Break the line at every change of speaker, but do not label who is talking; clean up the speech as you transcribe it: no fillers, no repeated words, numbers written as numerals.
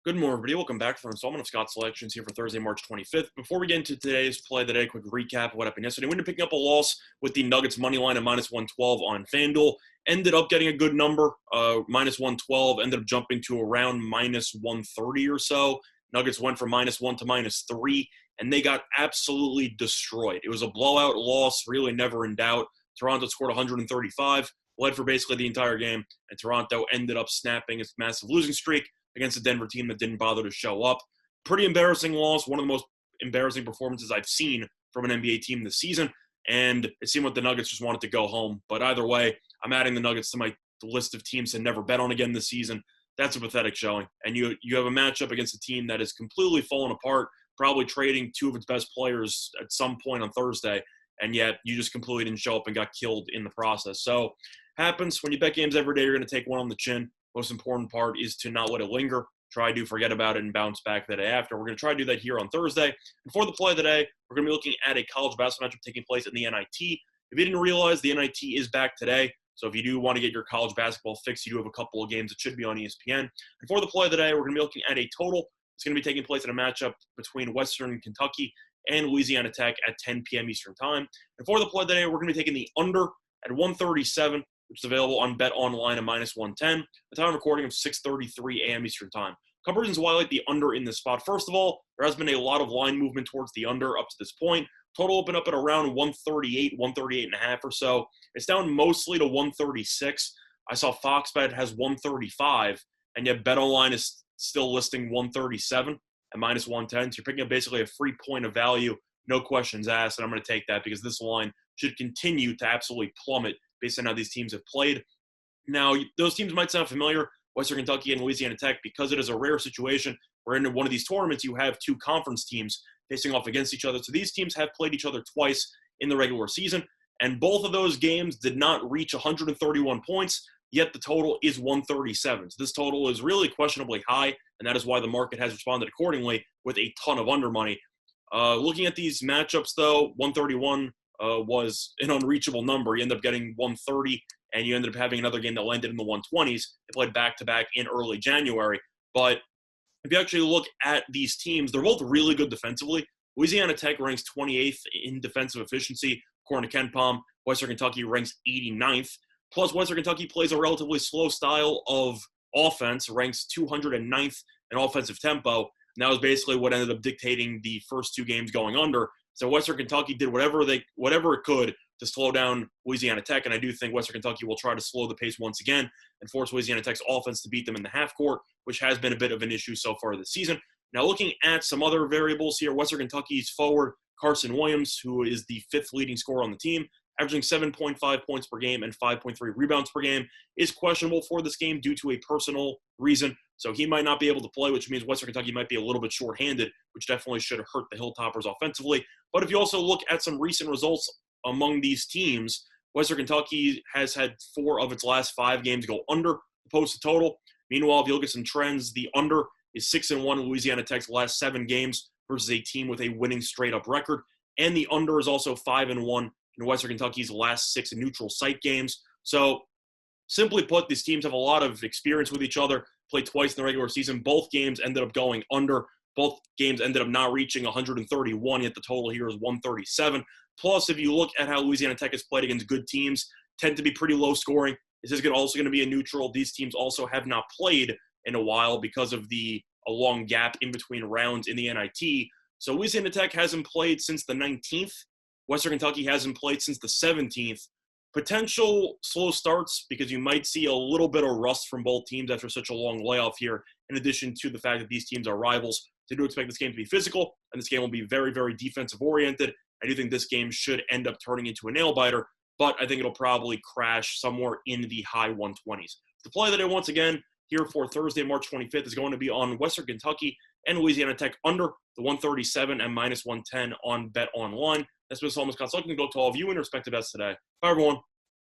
Good morning, everybody. Welcome back for an installment of Scott's Selections here for Thursday, March 25th. Before we get into today's play of the day, quick recap of what happened yesterday. We ended up picking up a loss with the Nuggets money line at minus 112 on FanDuel. Ended up getting a good number, minus 112. Ended up jumping to around minus 130 or so. Nuggets went from minus 1 to minus 3, and they got absolutely destroyed. It was a blowout loss, really never in doubt. Toronto scored 135, led for basically the entire game, and Toronto ended up snapping its massive losing streak against a Denver team that didn't bother to show up. Pretty embarrassing loss, one of the most embarrassing performances I've seen from an NBA team this season, and it seemed like the Nuggets just wanted to go home. But either way, I'm adding the Nuggets to my list of teams to never bet on again this season. That's a pathetic showing. And you have a matchup against a team that is completely fallen apart, probably trading two of its best players at some point on Thursday, and yet you just completely didn't show up and got killed in the process. So happens when you bet games every day, you're going to take one on the chin. Most important part is to not let it linger. Try to forget about it and bounce back the day after. We're going to try to do that here on Thursday. And for the play of the day, we're going to be looking at a college basketball matchup taking place in the NIT. If you didn't realize, the NIT is back today. So if you do want to get your college basketball fix, you do have a couple of games that should be on ESPN. And for the play of the day, we're going to be looking at a total. It's going to be taking place in a matchup between Western Kentucky and Louisiana Tech at 10 p.m. Eastern Time. And for the play of the day, we're going to be taking the under at 137. Which is available on Bet Online at minus 110. The time of recording of 6:33 a.m. Eastern Time. A couple reasons why I like the under in this spot. First of all, there has been a lot of line movement towards the under up to this point. Total opened up at around 138, 138.5 or so. It's down mostly to 136. I saw Fox Bet has 135, and yet Bet Online is still listing 137 at minus 110. So you're picking up basically a free point of value, no questions asked, and I'm going to take that because this line should continue to absolutely plummet based on how these teams have played. Now, those teams might sound familiar, Western Kentucky and Louisiana Tech, because it is a rare situation where in one of these tournaments you have two conference teams facing off against each other. So these teams have played each other twice in the regular season, and both of those games did not reach 131 points, yet the total is 137. So this total is really questionably high, and that is why the market has responded accordingly with a ton of under money. Looking at these matchups, though, 131 was an unreachable number. You end up getting 130, and you ended up having another game that landed in the 120s. They played back-to-back in early January. But if you actually look at these teams, they're both really good defensively. Louisiana Tech ranks 28th in defensive efficiency, according to KenPom. Western Kentucky ranks 89th. Plus, Western Kentucky plays a relatively slow style of offense, ranks 209th in offensive tempo. And that was basically what ended up dictating the first two games going under. So Western Kentucky did whatever it could to slow down Louisiana Tech, and I do think Western Kentucky will try to slow the pace once again and force Louisiana Tech's offense to beat them in the half court, which has been a bit of an issue so far this season. Now, looking at some other variables here, Western Kentucky's forward Carson Williams, who is the fifth leading scorer on the team, averaging 7.5 points per game and 5.3 rebounds per game, is questionable for this game due to a personal reason. So he might not be able to play, which means Western Kentucky might be a little bit shorthanded, which definitely should hurt the Hilltoppers offensively. But if you also look at some recent results among these teams, Western Kentucky has had 4 of its last 5 games go under the posted total. Meanwhile, if you look at some trends, the under is 6-1 in Louisiana Tech's last 7 games versus a team with a winning straight-up record. And the under is also 5-1 in Western Kentucky's last 6 neutral site games. So simply put, these teams have a lot of experience with each other, played twice in the regular season. Both games ended up going under. Both games ended up not reaching 131, yet the total here is 137. Plus, if you look at how Louisiana Tech has played against good teams, tend to be pretty low scoring. This is also going to be a neutral. These teams also have not played in a while because of a long gap in between rounds in the NIT. So Louisiana Tech hasn't played since the 19th. Western Kentucky hasn't played since the 17th. Potential slow starts because you might see a little bit of rust from both teams after such a long layoff here, in addition to the fact that these teams are rivals. So I do expect this game to be physical, and this game will be very, very defensive-oriented. I do think this game should end up turning into a nail-biter, but I think it'll probably crash somewhere in the high 120s. The play that I once again here for Thursday, March 25th is going to be on Western Kentucky and Louisiana Tech under the 137 and minus 110 on Bet Online. That's been Solomon Scott. So I can go to all of you in respective bets today. Bye, everyone.